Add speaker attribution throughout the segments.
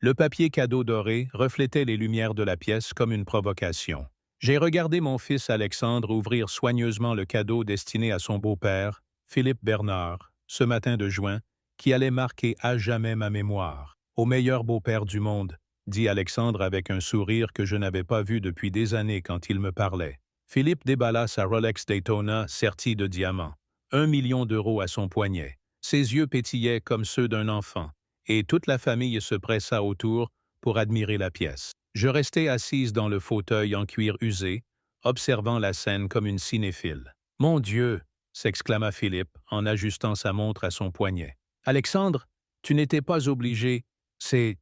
Speaker 1: Le papier cadeau doré reflétait les lumières de la pièce comme une provocation. J'ai regardé mon fils Alexandre ouvrir soigneusement le cadeau destiné à son beau-père, Philippe Bernard, ce matin de juin, qui allait marquer à jamais ma mémoire. Au meilleur beau-père du monde, dit Alexandre avec un sourire que je n'avais pas vu depuis des années quand il me parlait. Philippe déballa sa Rolex Daytona sertie de diamants. 1 million d'euros à son poignet. Ses yeux pétillaient comme ceux d'un enfant, et toute la famille se pressa autour pour admirer la pièce. Je restais assise dans le fauteuil en cuir usé, observant la scène comme une cinéphile. « Mon Dieu !» s'exclama Philippe en ajustant sa montre à son poignet. « Alexandre, tu n'étais pas obligé. C'est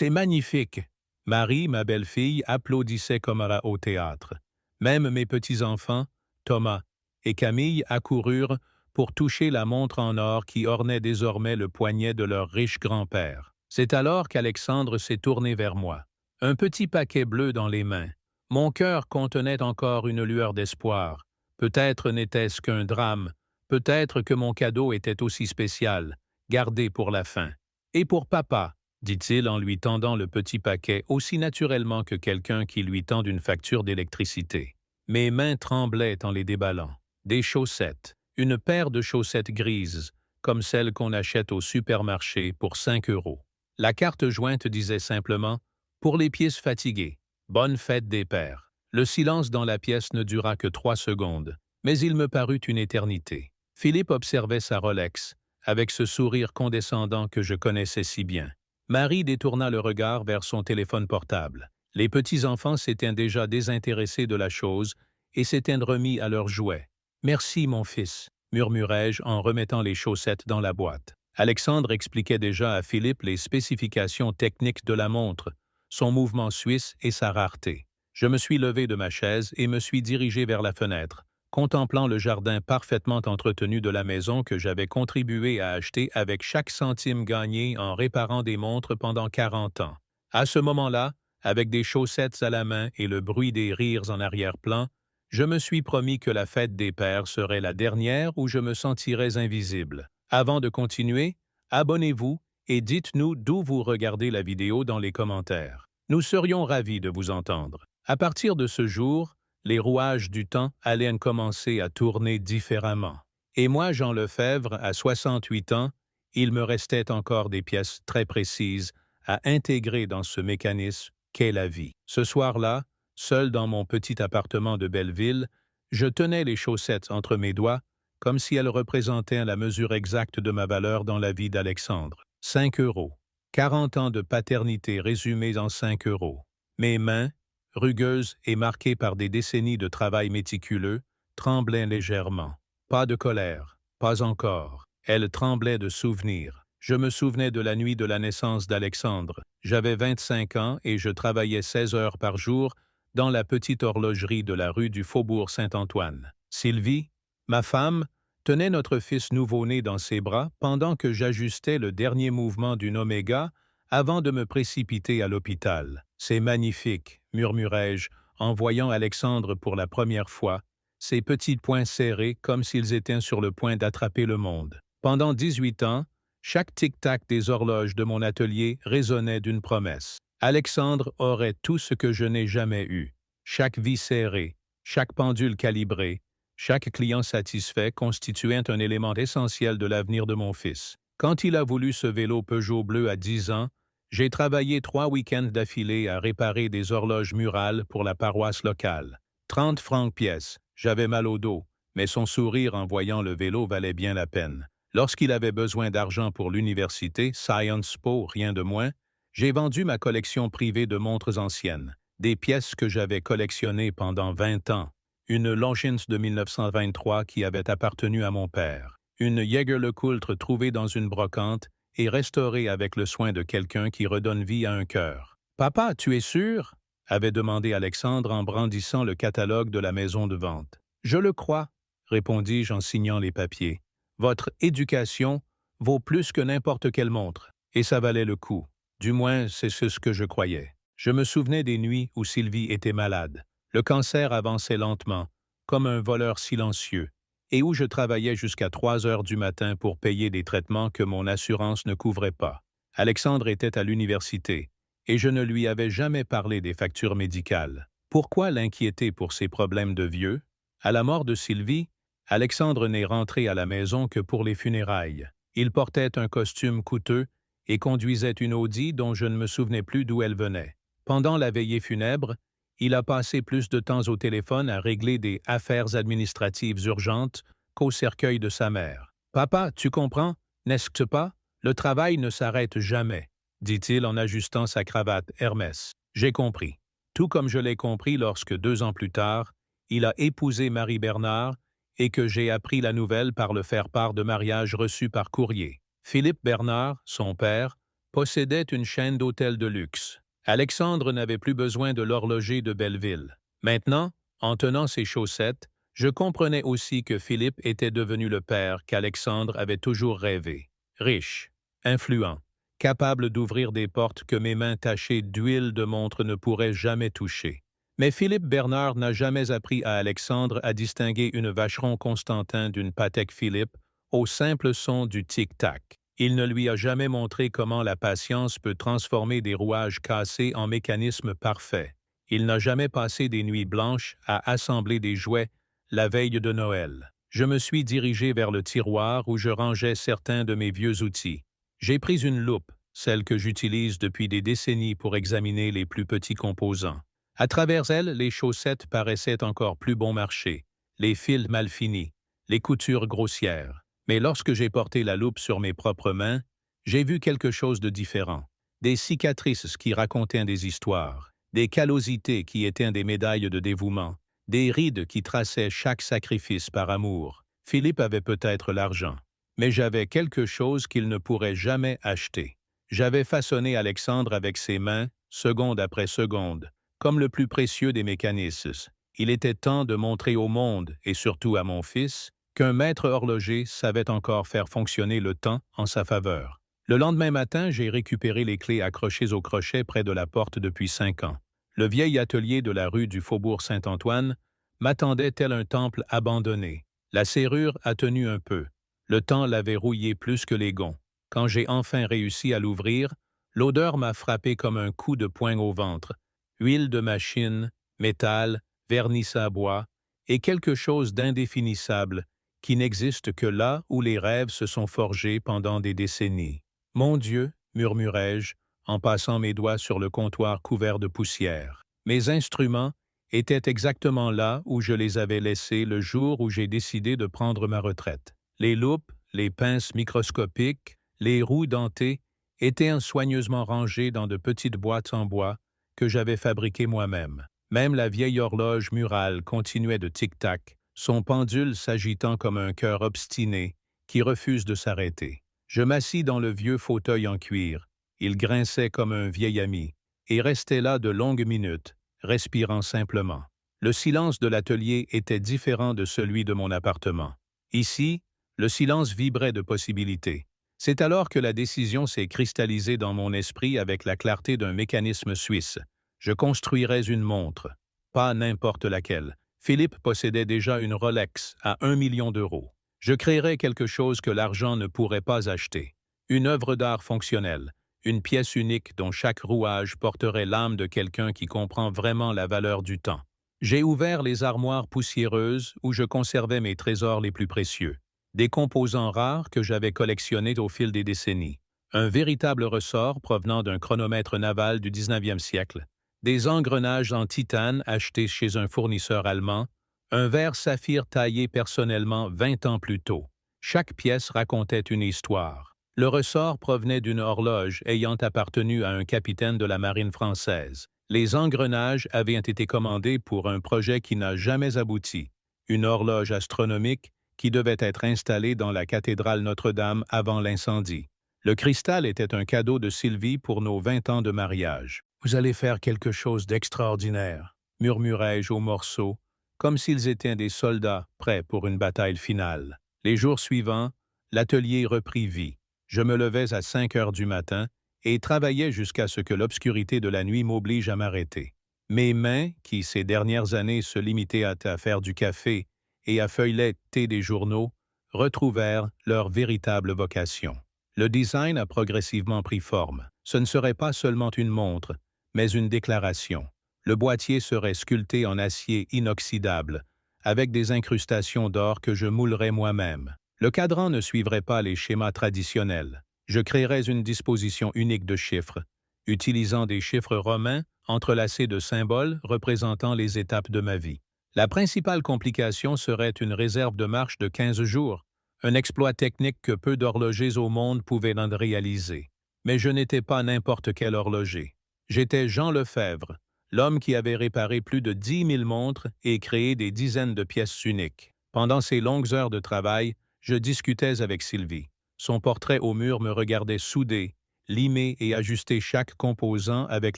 Speaker 1: magnifique. » Marie, ma belle-fille, applaudissait comme au théâtre. Même mes petits-enfants, Thomas et Camille, accoururent pour toucher la montre en or qui ornait désormais le poignet de leur riche grand-père. C'est alors qu'Alexandre s'est tourné vers moi. Un petit paquet bleu dans les mains. Mon cœur contenait encore une lueur d'espoir. Peut-être n'était-ce qu'un drame, peut-être que mon cadeau était aussi spécial, gardé pour la fin. « Et pour papa », dit-il en lui tendant le petit paquet aussi naturellement que quelqu'un qui lui tend une facture d'électricité. Mes mains tremblaient en les déballant. Des chaussettes, une paire de chaussettes grises, comme celles qu'on achète au supermarché pour 5 euros. La carte jointe disait simplement « Pour les pieds fatigués, bonne fête des pères ». Le silence dans la pièce ne dura que 3 secondes, mais il me parut une éternité. Philippe observait sa Rolex, avec ce sourire condescendant que je connaissais si bien. Marie détourna le regard vers son téléphone portable. Les petits-enfants s'étaient déjà désintéressés de la chose et s'étaient remis à leurs jouets. « Merci, mon fils », murmurai-je en remettant les chaussettes dans la boîte. Alexandre expliquait déjà à Philippe les spécifications techniques de la montre, son mouvement suisse et sa rareté. Je me suis levé de ma chaise et me suis dirigé vers la fenêtre, contemplant le jardin parfaitement entretenu de la maison que j'avais contribué à acheter avec chaque centime gagné en réparant des montres pendant 40 ans. À ce moment-là, avec des chaussettes à la main et le bruit des rires en arrière-plan, je me suis promis que la fête des pères serait la dernière où je me sentirais invisible. Avant de continuer, abonnez-vous et dites-nous d'où vous regardez la vidéo dans les commentaires. Nous serions ravis de vous entendre. À partir de ce jour, les rouages du temps allaient commencer à tourner différemment. Et moi, Jean Lefebvre, à 68 ans, il me restait encore des pièces très précises à intégrer dans ce mécanisme qu'est la vie. Ce soir-là, seul dans mon petit appartement de Belleville, je tenais les chaussettes entre mes doigts, comme si elles représentaient la mesure exacte de ma valeur dans la vie d'Alexandre. 5 euros. 40 ans de paternité résumés en 5 euros. Mes mains, rugueuses et marquées par des décennies de travail méticuleux, tremblaient légèrement. Pas de colère, pas encore. Elles tremblaient de souvenirs. Je me souvenais de la nuit de la naissance d'Alexandre. J'avais 25 ans et je travaillais 16 heures par jour dans la petite horlogerie de la rue du Faubourg Saint-Antoine. Sylvie, ma femme, tenait notre fils nouveau-né dans ses bras pendant que j'ajustais le dernier mouvement d'une Oméga avant de me précipiter à l'hôpital. « C'est magnifique », murmurai-je en voyant Alexandre pour la première fois, ses petits poings serrés comme s'ils étaient sur le point d'attraper le monde. Pendant 18 ans, chaque tic-tac des horloges de mon atelier résonnait d'une promesse. Alexandre aurait tout ce que je n'ai jamais eu. Chaque vis serrée, chaque pendule calibrée, chaque client satisfait constituait un élément essentiel de l'avenir de mon fils. Quand il a voulu ce vélo Peugeot bleu à 10 ans, j'ai travaillé 3 week-ends d'affilée à réparer des horloges murales pour la paroisse locale. 30 francs pièce. J'avais mal au dos, mais son sourire en voyant le vélo valait bien la peine. Lorsqu'il avait besoin d'argent pour l'université, Sciences Po, rien de moins, j'ai vendu ma collection privée de montres anciennes, des pièces que j'avais collectionnées pendant 20 ans. Une Longines de 1923 qui avait appartenu à mon père, une Jaeger-LeCoultre trouvée dans une brocante et restaurée avec le soin de quelqu'un qui redonne vie à un cœur. « Papa, tu es sûr ?» avait demandé Alexandre en brandissant le catalogue de la maison de vente. « Je le crois », répondis-je en signant les papiers. « Votre éducation vaut plus que n'importe quelle montre, et ça valait le coup. Du moins, c'est ce que je croyais. » Je me souvenais des nuits où Sylvie était malade. Le cancer avançait lentement, comme un voleur silencieux, et où je travaillais jusqu'à 3 heures du matin pour payer des traitements que mon assurance ne couvrait pas. Alexandre était à l'université, et je ne lui avais jamais parlé des factures médicales. Pourquoi l'inquiéter pour ses problèmes de vieux? À la mort de Sylvie, Alexandre n'est rentré à la maison que pour les funérailles. Il portait un costume coûteux et conduisait une Audi dont je ne me souvenais plus d'où elle venait. Pendant la veillée funèbre, il a passé plus de temps au téléphone à régler des affaires administratives urgentes qu'au cercueil de sa mère. « Papa, tu comprends, n'est-ce pas? Le travail ne s'arrête jamais, » dit-il en ajustant sa cravate Hermès. J'ai compris. Tout comme je l'ai compris lorsque, 2 ans plus tard, il a épousé Marie Bernard et que j'ai appris la nouvelle par le faire-part de mariage reçu par courrier. Philippe Bernard, son père, possédait une chaîne d'hôtels de luxe. Alexandre n'avait plus besoin de l'horloger de Belleville. Maintenant, en tenant ses chaussettes, je comprenais aussi que Philippe était devenu le père qu'Alexandre avait toujours rêvé. Riche, influent, capable d'ouvrir des portes que mes mains tachées d'huile de montre ne pourraient jamais toucher. Mais Philippe Bernard n'a jamais appris à Alexandre à distinguer une Vacheron Constantin d'une Patek Philippe au simple son du tic-tac. Il ne lui a jamais montré comment la patience peut transformer des rouages cassés en mécanismes parfaits. Il n'a jamais passé des nuits blanches à assembler des jouets la veille de Noël. Je me suis dirigé vers le tiroir où je rangeais certains de mes vieux outils. J'ai pris une loupe, celle que j'utilise depuis des décennies pour examiner les plus petits composants. À travers elle, les chaussettes paraissaient encore plus bon marché, les fils mal finis, les coutures grossières. Mais lorsque j'ai porté la loupe sur mes propres mains, j'ai vu quelque chose de différent. Des cicatrices qui racontaient des histoires, des callosités qui étaient des médailles de dévouement, des rides qui traçaient chaque sacrifice par amour. Philippe avait peut-être l'argent, mais j'avais quelque chose qu'il ne pourrait jamais acheter. J'avais façonné Alexandre avec ses mains, seconde après seconde, comme le plus précieux des mécanismes. Il était temps de montrer au monde, et surtout à mon fils, qu'un maître horloger savait encore faire fonctionner le temps en sa faveur. Le lendemain matin, j'ai récupéré les clés accrochées au crochet près de la porte depuis 5 ans. Le vieil atelier de la rue du Faubourg Saint-Antoine m'attendait tel un temple abandonné. La serrure a tenu un peu. Le temps l'avait rouillé plus que les gonds. Quand j'ai enfin réussi à l'ouvrir, l'odeur m'a frappé comme un coup de poing au ventre. Huile de machine, métal, vernis à bois et quelque chose d'indéfinissable qui n'existe que là où les rêves se sont forgés pendant des décennies. « Mon Dieu » murmurai-je, en passant mes doigts sur le comptoir couvert de poussière. Mes instruments étaient exactement là où je les avais laissés le jour où j'ai décidé de prendre ma retraite. Les loupes, les pinces microscopiques, les roues dentées étaient soigneusement rangées dans de petites boîtes en bois que j'avais fabriquées moi-même. Même la vieille horloge murale continuait de tic-tac, son pendule s'agitant comme un cœur obstiné qui refuse de s'arrêter. Je m'assis dans le vieux fauteuil en cuir. Il grinçait comme un vieil ami, et restait là de longues minutes, respirant simplement. Le silence de l'atelier était différent de celui de mon appartement. Ici, le silence vibrait de possibilités. C'est alors que la décision s'est cristallisée dans mon esprit avec la clarté d'un mécanisme suisse. Je construirais une montre, pas n'importe laquelle. Philippe possédait déjà une Rolex à 1 million d'euros. Je créerais quelque chose que l'argent ne pourrait pas acheter. Une œuvre d'art fonctionnelle, une pièce unique dont chaque rouage porterait l'âme de quelqu'un qui comprend vraiment la valeur du temps. J'ai ouvert les armoires poussiéreuses où je conservais mes trésors les plus précieux. Des composants rares que j'avais collectionnés au fil des décennies. Un véritable ressort provenant d'un chronomètre naval du 19e siècle. Des engrenages en titane achetés chez un fournisseur allemand, un verre saphir taillé personnellement 20 ans plus tôt. Chaque pièce racontait une histoire. Le ressort provenait d'une horloge ayant appartenu à un capitaine de la marine française. Les engrenages avaient été commandés pour un projet qui n'a jamais abouti. Une horloge astronomique qui devait être installée dans la cathédrale Notre-Dame avant l'incendie. Le cristal était un cadeau de Sylvie pour nos 20 ans de mariage. « Vous allez faire quelque chose d'extraordinaire », murmurai-je aux morceaux, comme s'ils étaient des soldats prêts pour une bataille finale. Les jours suivants, l'atelier reprit vie. Je me levais à 5 heures du matin et travaillais jusqu'à ce que l'obscurité de la nuit m'oblige à m'arrêter. Mes mains, qui ces dernières années se limitaient à faire du café et à feuilleter des journaux, retrouvèrent leur véritable vocation. Le design a progressivement pris forme. Ce ne serait pas seulement une montre, mais une déclaration. Le boîtier serait sculpté en acier inoxydable, avec des incrustations d'or que je moulerais moi-même. Le cadran ne suivrait pas les schémas traditionnels. Je créerais une disposition unique de chiffres, utilisant des chiffres romains entrelacés de symboles représentant les étapes de ma vie. La principale complication serait une réserve de marche de 15 jours, un exploit technique que peu d'horlogers au monde pouvaient en réaliser. Mais je n'étais pas n'importe quel horloger. J'étais Jean Lefebvre, l'homme qui avait réparé plus de 10 000 montres et créé des dizaines de pièces uniques. Pendant ces longues heures de travail, je discutais avec Sylvie. Son portrait au mur me regardait souder, limer et ajuster chaque composant avec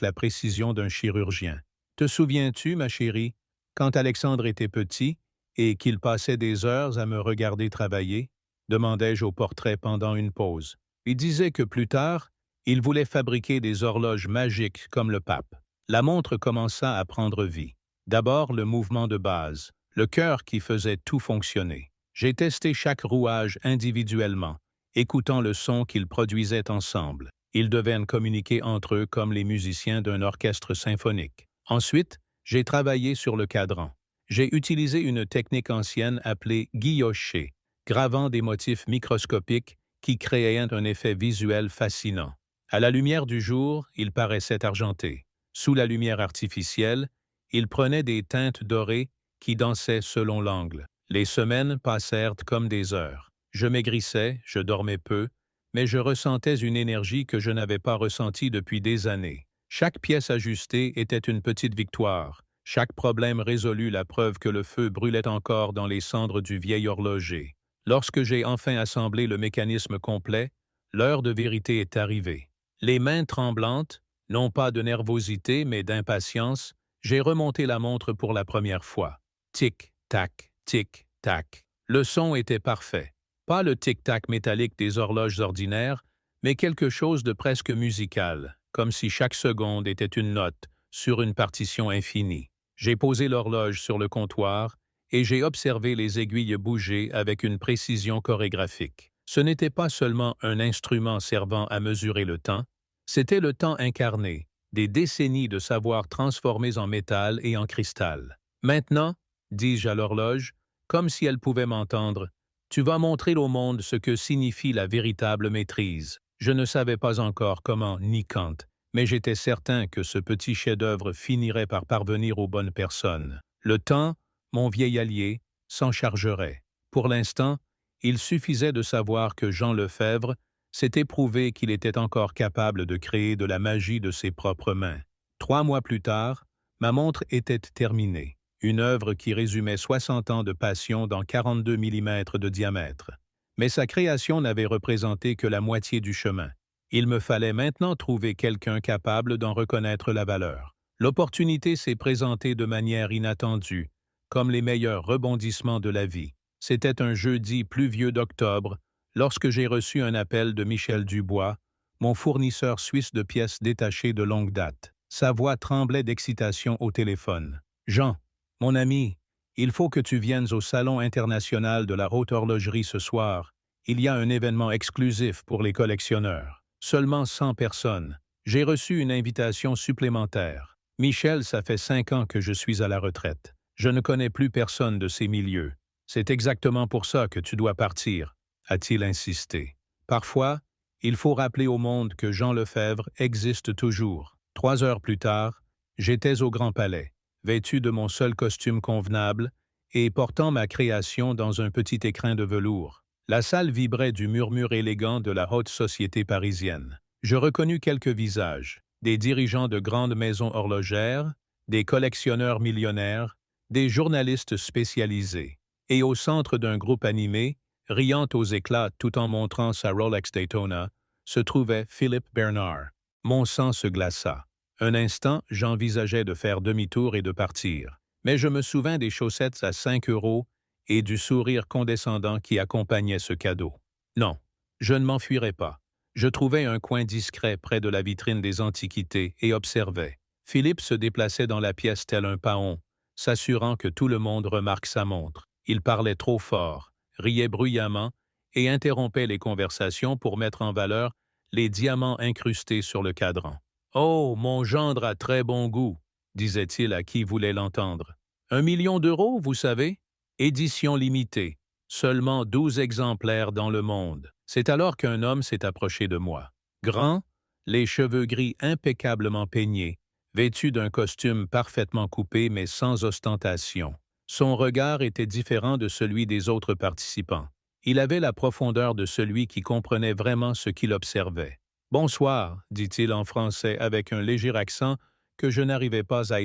Speaker 1: la précision d'un chirurgien. Te souviens-tu, ma chérie, quand Alexandre était petit et qu'il passait des heures à me regarder travailler? Demandai-je au portrait pendant une pause. Il disait que plus tard, il voulait fabriquer des horloges magiques comme le pape. La montre commença à prendre vie. D'abord le mouvement de base, le cœur qui faisait tout fonctionner. J'ai testé chaque rouage individuellement, écoutant le son qu'ils produisaient ensemble. Ils devaient communiquer entre eux comme les musiciens d'un orchestre symphonique. Ensuite, j'ai travaillé sur le cadran. J'ai utilisé une technique ancienne appelée guillocher, gravant des motifs microscopiques qui créaient un effet visuel fascinant. À la lumière du jour, il paraissait argenté. Sous la lumière artificielle, il prenait des teintes dorées qui dansaient selon l'angle. Les semaines passèrent comme des heures. Je maigrissais, je dormais peu, mais je ressentais une énergie que je n'avais pas ressentie depuis des années. Chaque pièce ajustée était une petite victoire. Chaque problème résolu la preuve que le feu brûlait encore dans les cendres du vieil horloger. Lorsque j'ai enfin assemblé le mécanisme complet, l'heure de vérité est arrivée. Les mains tremblantes, non pas de nervosité mais d'impatience, j'ai remonté la montre pour la première fois. Tic-tac, tic-tac. Le son était parfait. Pas le tic-tac métallique des horloges ordinaires, mais quelque chose de presque musical, comme si chaque seconde était une note sur une partition infinie. J'ai posé l'horloge sur le comptoir et j'ai observé les aiguilles bouger avec une précision chorégraphique. Ce n'était pas seulement un instrument servant à mesurer le temps, c'était le temps incarné, des décennies de savoir transformés en métal et en cristal. Maintenant, dis-je à l'horloge, comme si elle pouvait m'entendre, tu vas montrer au monde ce que signifie la véritable maîtrise. Je ne savais pas encore comment ni quand, mais j'étais certain que ce petit chef-d'œuvre finirait par parvenir aux bonnes personnes. Le temps, mon vieil allié, s'en chargerait. Pour l'instant, il suffisait de savoir que Jean Lefebvre s'était prouvé qu'il était encore capable de créer de la magie de ses propres mains. 3 mois plus tard, ma montre était terminée, une œuvre qui résumait 60 ans de passion dans 42 mm de diamètre. Mais sa création n'avait représenté que la moitié du chemin. Il me fallait maintenant trouver quelqu'un capable d'en reconnaître la valeur. L'opportunité s'est présentée de manière inattendue, comme les meilleurs rebondissements de la vie. C'était un jeudi pluvieux d'octobre, lorsque j'ai reçu un appel de Michel Dubois, mon fournisseur suisse de pièces détachées de longue date. Sa voix tremblait d'excitation au téléphone. « Jean, mon ami, il faut que tu viennes au Salon international de la haute horlogerie ce soir. Il y a un événement exclusif pour les collectionneurs. Seulement 100 personnes. J'ai reçu une invitation supplémentaire. Michel, ça fait 5 ans que je suis à la retraite. Je ne connais plus personne de ces milieux. C'est exactement pour ça que tu dois partir, a-t-il insisté. Parfois, il faut rappeler au monde que Jean Lefebvre existe toujours. 3 heures plus tard, j'étais au Grand Palais, vêtu de mon seul costume convenable et portant ma création dans un petit écrin de velours. La salle vibrait du murmure élégant de la haute société parisienne. Je reconnus quelques visages, des dirigeants de grandes maisons horlogères, des collectionneurs millionnaires, des journalistes spécialisés. Et au centre d'un groupe animé, riant aux éclats tout en montrant sa Rolex Daytona, se trouvait Philippe Bernard. Mon sang se glaça. Un instant, j'envisageais de faire demi-tour et de partir. Mais je me souvins des chaussettes à 5 € et du sourire condescendant qui accompagnait ce cadeau. Non, je ne m'enfuirais pas. Je trouvai un coin discret près de la vitrine des antiquités et observais. Philippe se déplaçait dans la pièce tel un paon, s'assurant que tout le monde remarque sa montre. Il parlait trop fort, riait bruyamment et interrompait les conversations pour mettre en valeur les diamants incrustés sur le cadran. « Oh, mon gendre a très bon goût », disait-il à qui voulait l'entendre. « 1 million d'euros, vous savez? Édition limitée. Seulement 12 exemplaires dans le monde. » C'est alors qu'un homme s'est approché de moi. Grand, les cheveux gris impeccablement peignés, vêtu d'un costume parfaitement coupé mais sans ostentation. Son regard était différent de celui des autres participants. Il avait la profondeur de celui qui comprenait vraiment ce qu'il observait. « Bonsoir », dit-il en français avec un léger accent que je n'arrivais pas à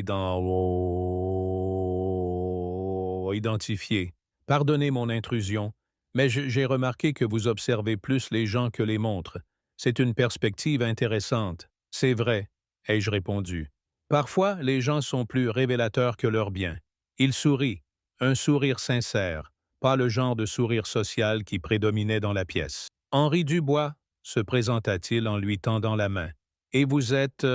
Speaker 1: identifier. « Pardonnez mon intrusion, mais j'ai remarqué que vous observez plus les gens que les montres. C'est une perspective intéressante. »« C'est vrai », ai-je répondu. « Parfois, les gens sont plus révélateurs que leurs biens. » Il sourit, un sourire sincère, pas le genre de sourire social qui prédominait dans la pièce. « Henri Dubois », se présenta-t-il en lui tendant la main. « Et vous êtes…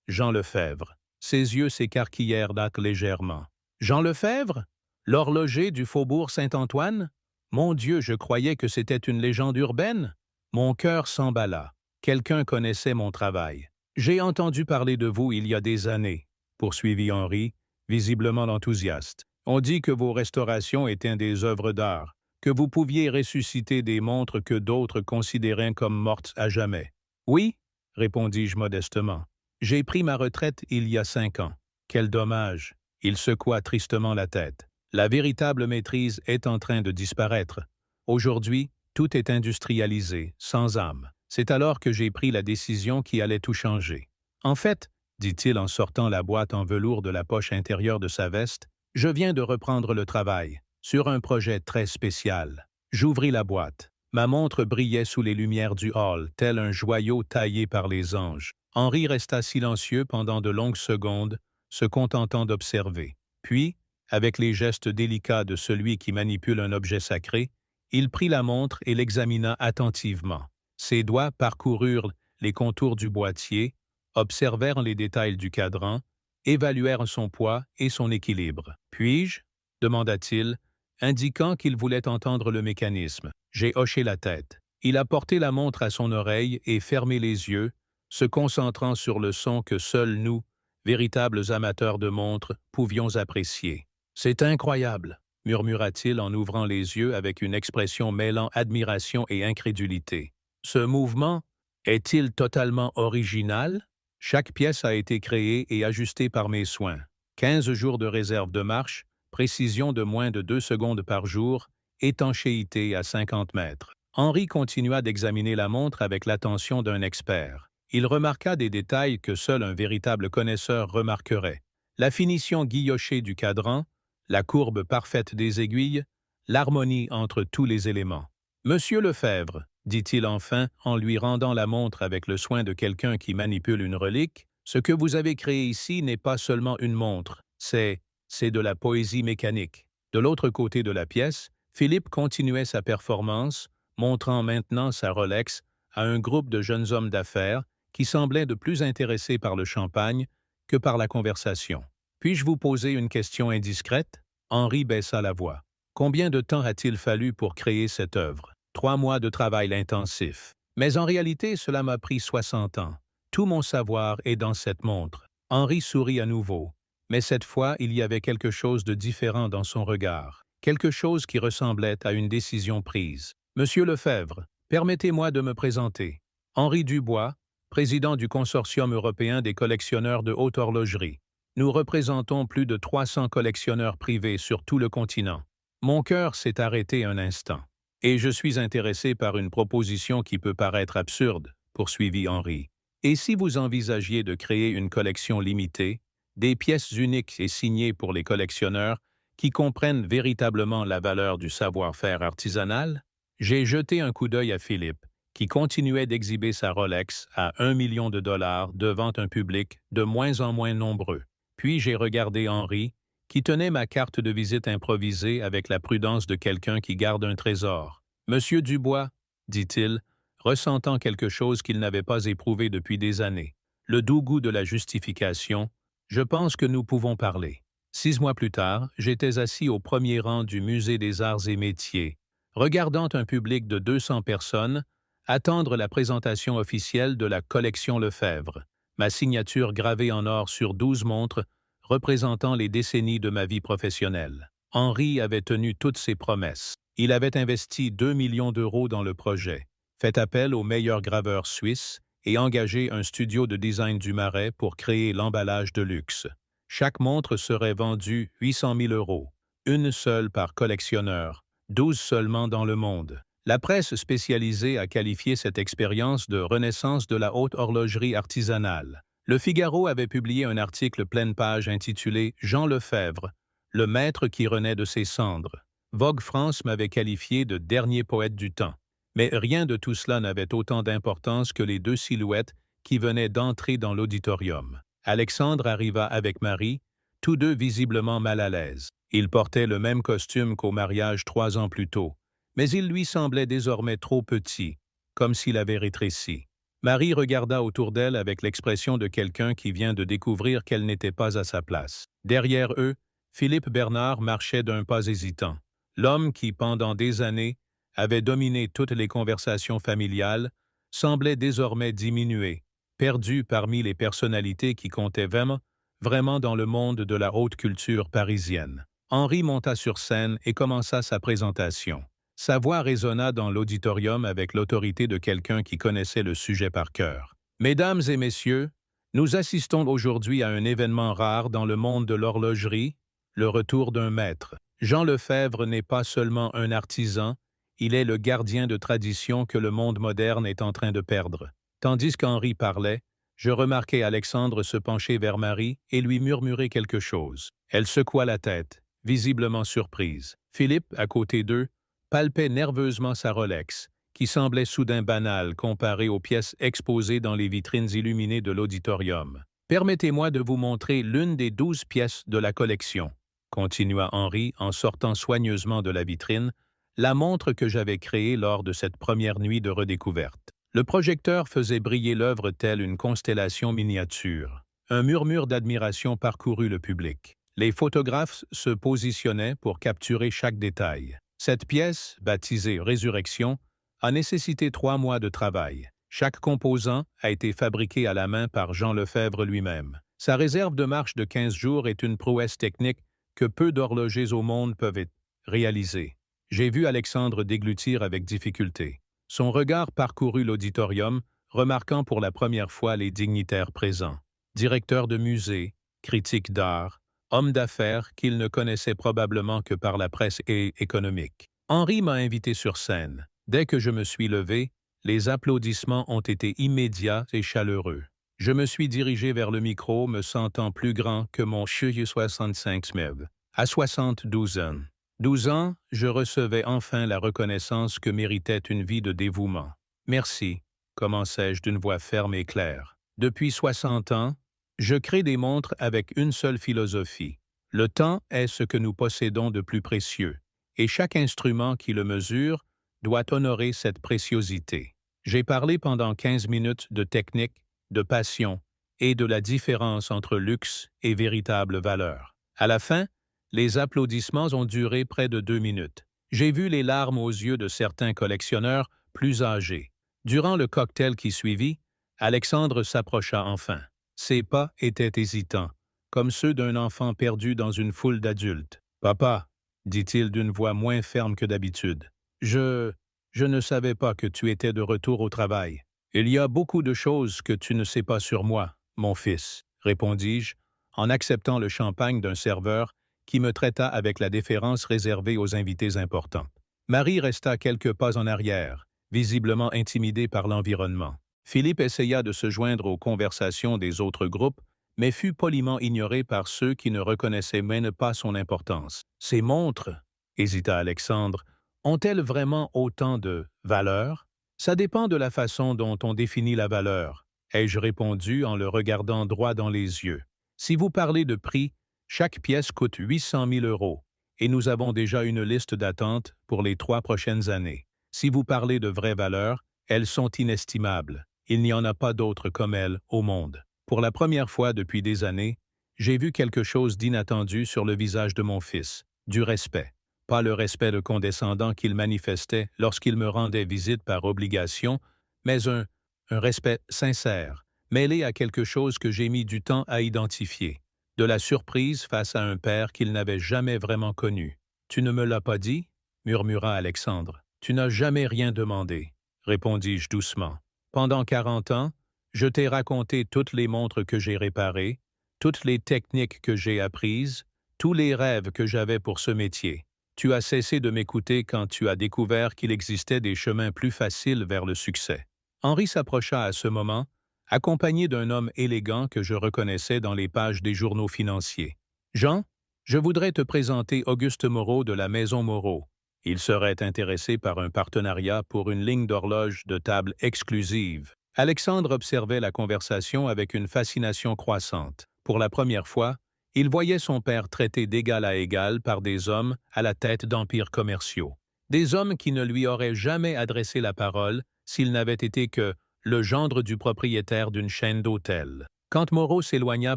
Speaker 1: Jean Lefebvre. » Ses yeux s'écarquillèrent légèrement. « Jean Lefebvre? L'horloger du faubourg Saint-Antoine? Mon Dieu, je croyais que c'était une légende urbaine. » Mon cœur s'emballa. Quelqu'un connaissait mon travail. « J'ai entendu parler de vous il y a des années, » poursuivit Henri, visiblement enthousiaste. « On dit que vos restaurations étaient des œuvres d'art, que vous pouviez ressusciter des montres que d'autres considéraient comme mortes à jamais. »« Oui, » répondis-je modestement. « J'ai pris ma retraite il y a 5 ans. » « Quel dommage !» Il secoua tristement la tête. « La véritable maîtrise est en train de disparaître. Aujourd'hui, tout est industrialisé, sans âme. C'est alors que j'ai pris la décision qui allait tout changer. En fait, dit-il en sortant la boîte en velours de la poche intérieure de sa veste, je viens de reprendre le travail, sur un projet très spécial. J'ouvris la boîte. Ma montre brillait sous les lumières du hall, tel un joyau taillé par les anges. Henri resta silencieux pendant de longues secondes, se contentant d'observer. Puis, avec les gestes délicats de celui qui manipule un objet sacré, il prit la montre et l'examina attentivement. Ses doigts parcoururent les contours du boîtier, observèrent les détails du cadran, évaluèrent son poids et son équilibre. « Puis-je » demanda-t-il, indiquant qu'il voulait entendre le mécanisme. J'ai hoché la tête. Il a porté la montre à son oreille et fermé les yeux, se concentrant sur le son que seuls nous, véritables amateurs de montres, pouvions apprécier. « C'est incroyable » murmura-t-il en ouvrant les yeux avec une expression mêlant admiration et incrédulité. « Ce mouvement est-il totalement original? Chaque pièce a été créée et ajustée par mes soins. 15 jours de réserve de marche, précision de moins de 2 secondes par jour, étanchéité à 50 mètres. » Henri continua d'examiner la montre avec l'attention d'un expert. Il remarqua des détails que seul un véritable connaisseur remarquerait. La finition guillochée du cadran, la courbe parfaite des aiguilles, l'harmonie entre tous les éléments. « Monsieur Lefebvre, » dit-il enfin en lui rendant la montre avec le soin de quelqu'un qui manipule une relique, « ce que vous avez créé ici n'est pas seulement une montre, c'est de la poésie mécanique. » De l'autre côté de la pièce, Philippe continuait sa performance, montrant maintenant sa Rolex à un groupe de jeunes hommes d'affaires qui semblaient de plus intéressés par le champagne que par la conversation. « Puis-je vous poser une question indiscrète? » Henri baissa la voix. « Combien de temps a-t-il fallu pour créer cette œuvre? 3 mois de travail intensif. Mais en réalité, cela m'a pris 60 ans. Tout mon savoir est dans cette montre. » Henri sourit à nouveau, mais cette fois, il y avait quelque chose de différent dans son regard, quelque chose qui ressemblait à une décision prise. « Monsieur Lefebvre, permettez-moi de me présenter. Henri Dubois, président du Consortium européen des collectionneurs de haute horlogerie. Nous représentons plus de 300 collectionneurs privés sur tout le continent. » Mon cœur s'est arrêté un instant. « Et je suis intéressé par une proposition qui peut paraître absurde, » poursuivit Henri. « Et si vous envisagiez de créer une collection limitée, des pièces uniques et signées pour les collectionneurs qui comprennent véritablement la valeur du savoir-faire artisanal? » J'ai jeté un coup d'œil à Philippe, qui continuait d'exhiber sa Rolex à 1 million de dollars devant un public de moins en moins nombreux. Puis j'ai regardé Henri, qui tenait ma carte de visite improvisée avec la prudence de quelqu'un qui garde un trésor. « Monsieur Dubois, » dit-il, ressentant quelque chose qu'il n'avait pas éprouvé depuis des années, le doux goût de la justification, « je pense que nous pouvons parler. » 6 mois plus tard, j'étais assis au premier rang du Musée des Arts et Métiers, regardant un public de 200 personnes, Attendre la présentation officielle de la collection Lefebvre. Ma signature gravée en or sur 12 montres, représentant les décennies de ma vie professionnelle. Henri avait tenu toutes ses promesses. Il avait investi 2 millions d'euros dans le projet, fait appel aux meilleurs graveurs suisses et engagé un studio de design du Marais pour créer l'emballage de luxe. Chaque montre serait vendue 800 000 euros, une seule par collectionneur, 12 seulement dans le monde. La presse spécialisée a qualifié cette expérience de renaissance de la haute horlogerie artisanale. Le Figaro avait publié un article pleine page intitulé « Jean Lefebvre, le maître qui renaît de ses cendres ». Vogue France m'avait qualifié de dernier poète du temps. Mais rien de tout cela n'avait autant d'importance que les deux silhouettes qui venaient d'entrer dans l'auditorium. Alexandre arriva avec Marie, tous deux visiblement mal à l'aise. Ils portaient le même costume qu'au mariage 3 ans plus tôt, mais il lui semblait désormais trop petit, comme s'il avait rétréci. Marie regarda autour d'elle avec l'expression de quelqu'un qui vient de découvrir qu'elle n'était pas à sa place. Derrière eux, Philippe Bernard marchait d'un pas hésitant. L'homme qui, pendant des années, avait dominé toutes les conversations familiales, semblait désormais diminuer, perdu parmi les personnalités qui comptaient vraiment dans le monde de la haute culture parisienne. Henri monta sur scène et commença sa présentation. Sa voix résonna dans l'auditorium avec l'autorité de quelqu'un qui connaissait le sujet par cœur. « Mesdames et messieurs, nous assistons aujourd'hui à un événement rare dans le monde de l'horlogerie, le retour d'un maître. Jean Lefebvre n'est pas seulement un artisan, il est le gardien de tradition que le monde moderne est en train de perdre. » Tandis qu'Henri parlait, je remarquai Alexandre se pencher vers Marie et lui murmurer quelque chose. Elle secoua la tête, visiblement surprise. Philippe, à côté d'eux, palpait nerveusement sa Rolex, qui semblait soudain banale comparée aux pièces exposées dans les vitrines illuminées de l'auditorium. « Permettez-moi de vous montrer l'une des 12 pièces de la collection, » continua Henri en sortant soigneusement de la vitrine, la montre que j'avais créée lors de cette première nuit de redécouverte. Le projecteur faisait briller l'œuvre telle une constellation miniature. Un murmure d'admiration parcourut le public. Les photographes se positionnaient pour capturer chaque détail. Cette pièce, baptisée Résurrection, a nécessité 3 mois de travail. Chaque composant a été fabriqué à la main par Jean Lefebvre lui-même. Sa réserve de marche de 15 jours est une prouesse technique que peu d'horlogers au monde peuvent réaliser. J'ai vu Alexandre déglutir avec difficulté. Son regard parcourut l'auditorium, remarquant pour la première fois les dignitaires présents. Directeurs de musées, critiques d'art, hommes d'affaires qu'il ne connaissait probablement que par la presse économique. Henri m'a invité sur scène. Dès que je me suis levé, les applaudissements ont été immédiats et chaleureux. Je me suis dirigé vers le micro, me sentant plus grand que mon cheveu 65 smeb. À 72 ans. 12 ans, je recevais enfin la reconnaissance que méritait une vie de dévouement. « Merci », commençai-je d'une voix ferme et claire. Depuis 60 ans, je crée des montres avec une seule philosophie. Le temps est ce que nous possédons de plus précieux, et chaque instrument qui le mesure doit honorer cette préciosité. J'ai parlé pendant 15 minutes de technique, de passion et de la différence entre luxe et véritable valeur. À la fin, les applaudissements ont duré près de 2 minutes. J'ai vu les larmes aux yeux de certains collectionneurs plus âgés. Durant le cocktail qui suivit, Alexandre s'approcha enfin. Ses pas étaient hésitants, comme ceux d'un enfant perdu dans une foule d'adultes. « Papa, » dit-il d'une voix moins ferme que d'habitude, « je ne savais pas que tu étais de retour au travail. »« Il y a beaucoup de choses que tu ne sais pas sur moi, mon fils, » répondis-je, en acceptant le champagne d'un serveur qui me traita avec la déférence réservée aux invités importants. Marie resta quelques pas en arrière, visiblement intimidée par l'environnement. Philippe essaya de se joindre aux conversations des autres groupes, mais fut poliment ignoré par ceux qui ne reconnaissaient même pas son importance. « Ces montres, » hésita Alexandre, « ont-elles vraiment autant de valeur? » « Ça dépend de la façon dont on définit la valeur, » ai-je répondu en le regardant droit dans les yeux. « Si vous parlez de prix, chaque pièce coûte 800 000 euros, et nous avons déjà une liste d'attente pour les 3 prochaines années. Si vous parlez de vraies valeurs, elles sont inestimables. Il n'y en a pas d'autres comme elles au monde. » Pour la première fois depuis des années, j'ai vu quelque chose d'inattendu sur le visage de mon fils, du respect. Pas le respect de condescendant qu'il manifestait lorsqu'il me rendait visite par obligation, mais un respect sincère, mêlé à quelque chose que j'ai mis du temps à identifier, de la surprise face à un père qu'il n'avait jamais vraiment connu. « Tu ne me l'as pas dit ?» murmura Alexandre. « Tu n'as jamais rien demandé, » répondis-je doucement. « Pendant 40 ans, je t'ai raconté toutes les montres que j'ai réparées, toutes les techniques que j'ai apprises, tous les rêves que j'avais pour ce métier. Tu as cessé de m'écouter quand tu as découvert qu'il existait des chemins plus faciles vers le succès. » Henri s'approcha à ce moment, accompagné d'un homme élégant que je reconnaissais dans les pages des journaux financiers. « Jean, je voudrais te présenter Auguste Moreau de la Maison Moreau. Il serait intéressé par un partenariat pour une ligne d'horloge de table exclusive. » Alexandre observait la conversation avec une fascination croissante. Pour la première fois, il voyait son père traité d'égal à égal par des hommes à la tête d'empires commerciaux. Des hommes qui ne lui auraient jamais adressé la parole s'il n'avait été que le gendre du propriétaire d'une chaîne d'hôtels. Quand Moreau s'éloigna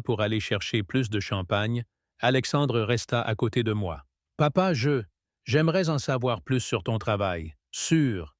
Speaker 1: pour aller chercher plus de champagne, Alexandre resta à côté de moi. « Papa, j'aimerais en savoir plus sur ton travail. Sur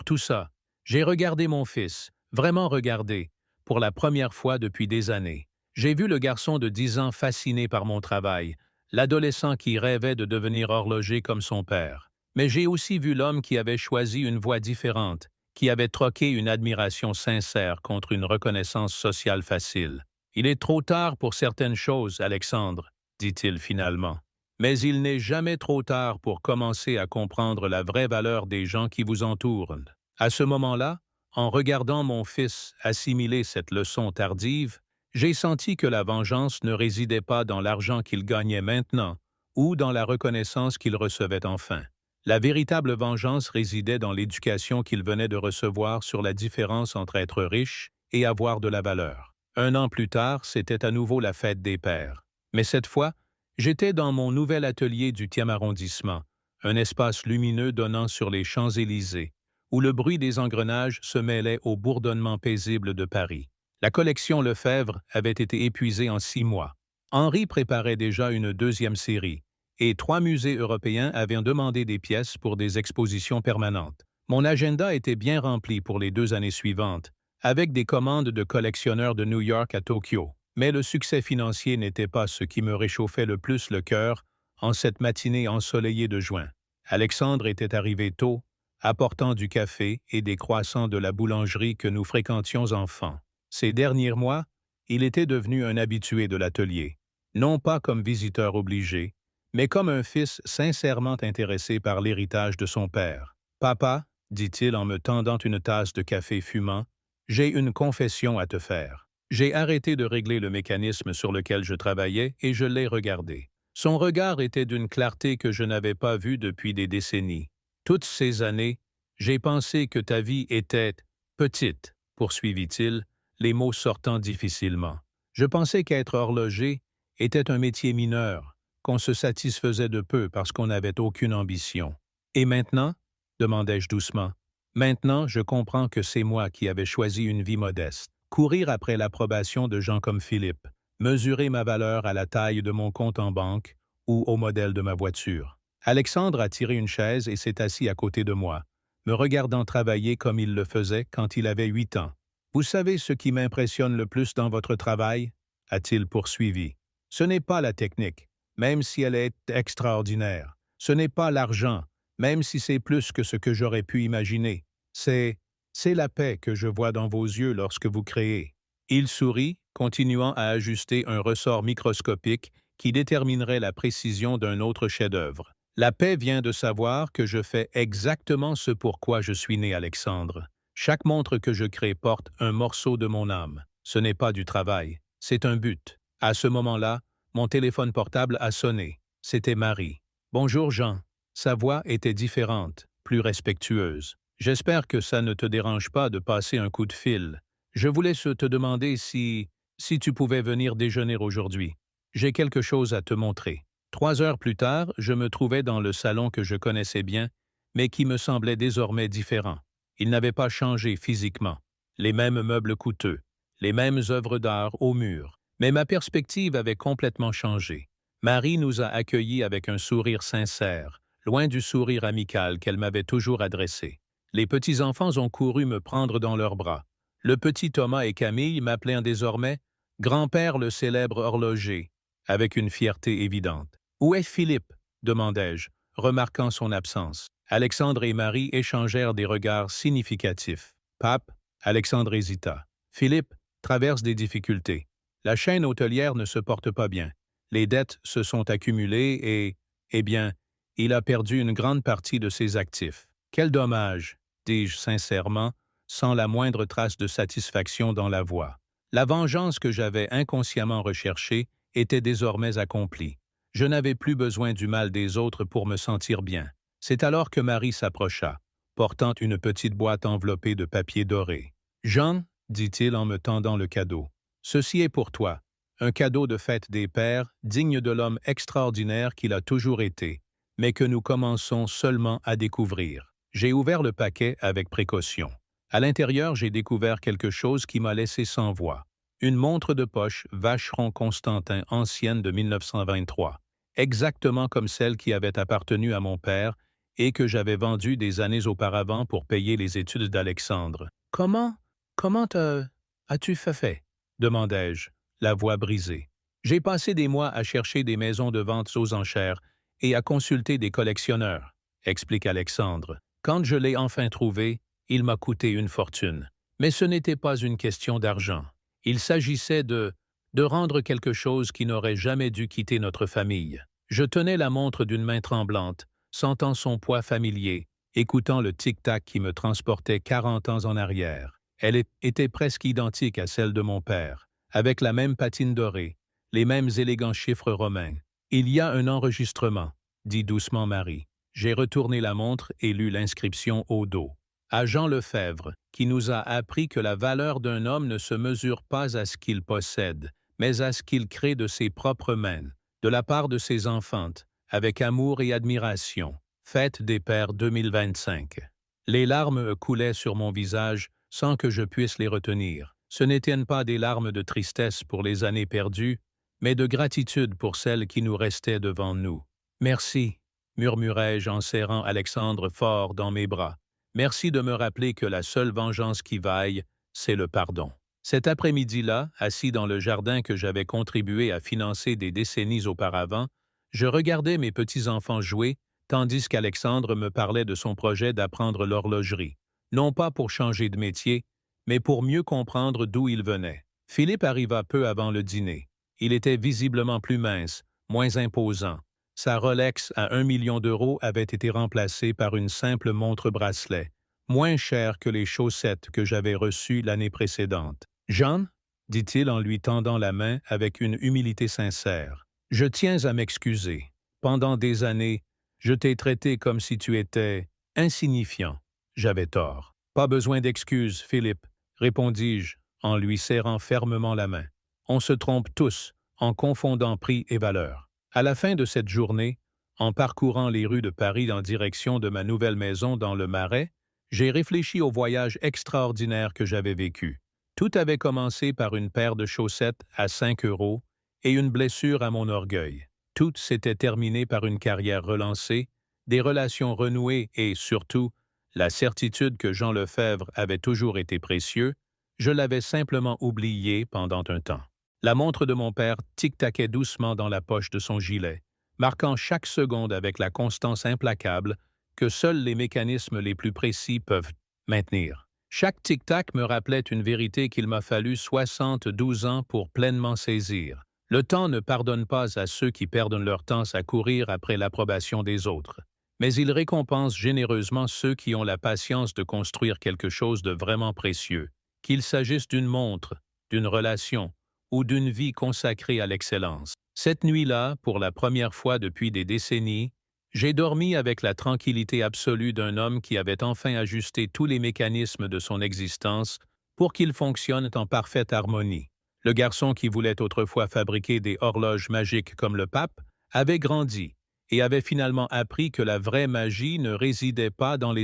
Speaker 1: tout ça. J'ai regardé mon fils, vraiment regardé, pour la première fois depuis des années. J'ai vu le garçon de 10 ans fasciné par mon travail, l'adolescent qui rêvait de devenir horloger comme son père. Mais j'ai aussi vu l'homme qui avait choisi une voie différente, qui avait troqué une admiration sincère contre une reconnaissance sociale facile. « Il est trop tard pour certaines choses, Alexandre, » dit-il finalement. « Mais il n'est jamais trop tard pour commencer à comprendre la vraie valeur des gens qui vous entourent. » À ce moment-là, en regardant mon fils assimiler cette leçon tardive, j'ai senti que la vengeance ne résidait pas dans l'argent qu'il gagnait maintenant ou dans la reconnaissance qu'il recevait enfin. La véritable vengeance résidait dans l'éducation qu'il venait de recevoir sur la différence entre être riche et avoir de la valeur. 1 an plus tard, c'était à nouveau la fête des pères. Mais cette fois, j'étais dans mon nouvel atelier du 10e arrondissement, un espace lumineux donnant sur les Champs-Élysées, où le bruit des engrenages se mêlait au bourdonnement paisible de Paris. La collection Lefebvre avait été épuisée en 6 mois. Henri préparait déjà une 2e série, et 3 musées européens avaient demandé des pièces pour des expositions permanentes. Mon agenda était bien rempli pour les 2 années suivantes, avec des commandes de collectionneurs de New York à Tokyo. Mais le succès financier n'était pas ce qui me réchauffait le plus le cœur en cette matinée ensoleillée de juin. Alexandre était arrivé tôt, apportant du café et des croissants de la boulangerie que nous fréquentions enfants. Ces derniers mois, il était devenu un habitué de l'atelier, non pas comme visiteur obligé, mais comme un fils sincèrement intéressé par l'héritage de son père. « Papa, » dit-il en me tendant une tasse de café fumant, « j'ai une confession à te faire. » J'ai arrêté de régler le mécanisme sur lequel je travaillais et je l'ai regardé. Son regard était d'une clarté que je n'avais pas vue depuis des décennies. « Toutes ces années, j'ai pensé que ta vie était petite, » poursuivit-il, les mots sortant difficilement. « Je pensais qu'être horloger était un métier mineur, qu'on se satisfaisait de peu parce qu'on n'avait aucune ambition. Et maintenant, demandai-je doucement, maintenant je comprends que c'est moi qui avais choisi une vie modeste. Courir après l'approbation de gens comme Philippe, mesurer ma valeur à la taille de mon compte en banque ou au modèle de ma voiture. » Alexandre a tiré une chaise et s'est assis à côté de moi, me regardant travailler comme il le faisait quand il avait 8 ans. « Vous savez ce qui m'impressionne le plus dans votre travail ?» a-t-il poursuivi. « Ce n'est pas la technique, même si elle est extraordinaire. Ce n'est pas l'argent, même si c'est plus que ce que j'aurais pu imaginer. C'est la paix que je vois dans vos yeux lorsque vous créez. » Il sourit, continuant à ajuster un ressort microscopique qui déterminerait la précision d'un autre chef-d'œuvre. « La paix vient de savoir que je fais exactement ce pourquoi je suis né, Alexandre. Chaque montre que je crée porte un morceau de mon âme. Ce n'est pas du travail, c'est un but. » À ce moment-là, mon téléphone portable a sonné. C'était Marie. « Bonjour Jean. » Sa voix était différente, plus respectueuse. « J'espère que ça ne te dérange pas de passer un coup de fil. Je voulais te demander si tu pouvais venir déjeuner aujourd'hui. J'ai quelque chose à te montrer. » 3 heures plus tard, je me trouvais dans le salon que je connaissais bien, mais qui me semblait désormais différent. Il n'avait pas changé physiquement. Les mêmes meubles coûteux, les mêmes œuvres d'art au mur, mais ma perspective avait complètement changé. Marie nous a accueillis avec un sourire sincère, loin du sourire amical qu'elle m'avait toujours adressé. Les petits-enfants ont couru me prendre dans leurs bras. Le petit Thomas et Camille m'appelaient désormais « Grand-père le célèbre horloger », avec une fierté évidente. « Où est Philippe ?» demandai-je, remarquant son absence. Alexandre et Marie échangèrent des regards significatifs. « Pape ?» Alexandre hésita. « Philippe traverse des difficultés. La chaîne hôtelière ne se porte pas bien. Les dettes se sont accumulées et, eh bien, il a perdu une grande partie de ses actifs. Quel dommage, dis-je sincèrement, sans la moindre trace de satisfaction dans la voix. La vengeance que j'avais inconsciemment recherchée était désormais accomplie. Je n'avais plus besoin du mal des autres pour me sentir bien. C'est alors que Marie s'approcha, portant une petite boîte enveloppée de papier doré. « Jean, dit-il en me tendant le cadeau, ceci est pour toi. Un cadeau de fête des pères, digne de l'homme extraordinaire qu'il a toujours été, mais que nous commençons seulement à découvrir. » J'ai ouvert le paquet avec précaution. À l'intérieur, j'ai découvert quelque chose qui m'a laissé sans voix. Une montre de poche Vacheron Constantin ancienne de 1923, exactement comme celle qui avait appartenu à mon père et que j'avais vendue des années auparavant pour payer les études d'Alexandre. « Comment as-tu fait ?» demandai-je, la voix brisée. « J'ai passé des mois à chercher des maisons de vente aux enchères et à consulter des collectionneurs, » explique Alexandre. « Quand je l'ai enfin trouvé, il m'a coûté une fortune. Mais ce n'était pas une question d'argent. Il s'agissait de rendre quelque chose qui n'aurait jamais dû quitter notre famille. Je tenais la montre d'une main tremblante, sentant son poids familier, écoutant le tic-tac qui me transportait 40 ans en arrière. Elle était presque identique à celle de mon père, avec la même patine dorée, les mêmes élégants chiffres romains. « Il y a un enregistrement », dit doucement Marie. J'ai retourné la montre et lu l'inscription au dos. À Jean Lefebvre, qui nous a appris que la valeur d'un homme ne se mesure pas à ce qu'il possède, mais à ce qu'il crée de ses propres mains, de la part de ses enfantes, avec amour et admiration. Fête des Pères 2025. Les larmes coulaient sur mon visage sans que je puisse les retenir. Ce n'étaient pas des larmes de tristesse pour les années perdues, mais de gratitude pour celles qui nous restaient devant nous. « Merci », murmurai-je en serrant Alexandre fort dans mes bras. « Merci de me rappeler que la seule vengeance qui vaille, c'est le pardon. » Cet après-midi-là, assis dans le jardin que j'avais contribué à financer des décennies auparavant, je regardais mes petits-enfants jouer, tandis qu'Alexandre me parlait de son projet d'apprendre l'horlogerie, non pas pour changer de métier, mais pour mieux comprendre d'où il venait. Philippe arriva peu avant le dîner. Il était visiblement plus mince, moins imposant. Sa Rolex à 1 million d'euros avait été remplacée par une simple montre-bracelet, moins chère que les chaussettes que j'avais reçues l'année précédente. « Jean, » dit-il en lui tendant la main avec une humilité sincère, « je tiens à m'excuser. Pendant des années, je t'ai traité comme si tu étais insignifiant. J'avais tort. »« Pas besoin d'excuses, Philippe, » répondis-je en lui serrant fermement la main. « On se trompe tous en confondant prix et valeur. » À la fin de cette journée, en parcourant les rues de Paris en direction de ma nouvelle maison dans le Marais, j'ai réfléchi au voyage extraordinaire que j'avais vécu. Tout avait commencé par une paire de chaussettes à 5 € et une blessure à mon orgueil. Tout s'était terminé par une carrière relancée, des relations renouées et, surtout, la certitude que Jean Lefebvre avait toujours été précieux, je l'avais simplement oublié pendant un temps. La montre de mon père tic-taquait doucement dans la poche de son gilet, marquant chaque seconde avec la constance implacable que seuls les mécanismes les plus précis peuvent maintenir. Chaque tic-tac me rappelait une vérité qu'il m'a fallu 72 ans pour pleinement saisir. Le temps ne pardonne pas à ceux qui perdent leur temps à courir après l'approbation des autres, mais il récompense généreusement ceux qui ont la patience de construire quelque chose de vraiment précieux, qu'il s'agisse d'une montre, d'une relation, ou d'une vie consacrée à l'excellence. Cette nuit-là, pour la première fois depuis des décennies, j'ai dormi avec la tranquillité absolue d'un homme qui avait enfin ajusté tous les mécanismes de son existence pour qu'ils fonctionnent en parfaite harmonie. Le garçon qui voulait autrefois fabriquer des horloges magiques comme le pape avait grandi et avait finalement appris que la vraie magie ne résidait pas dans les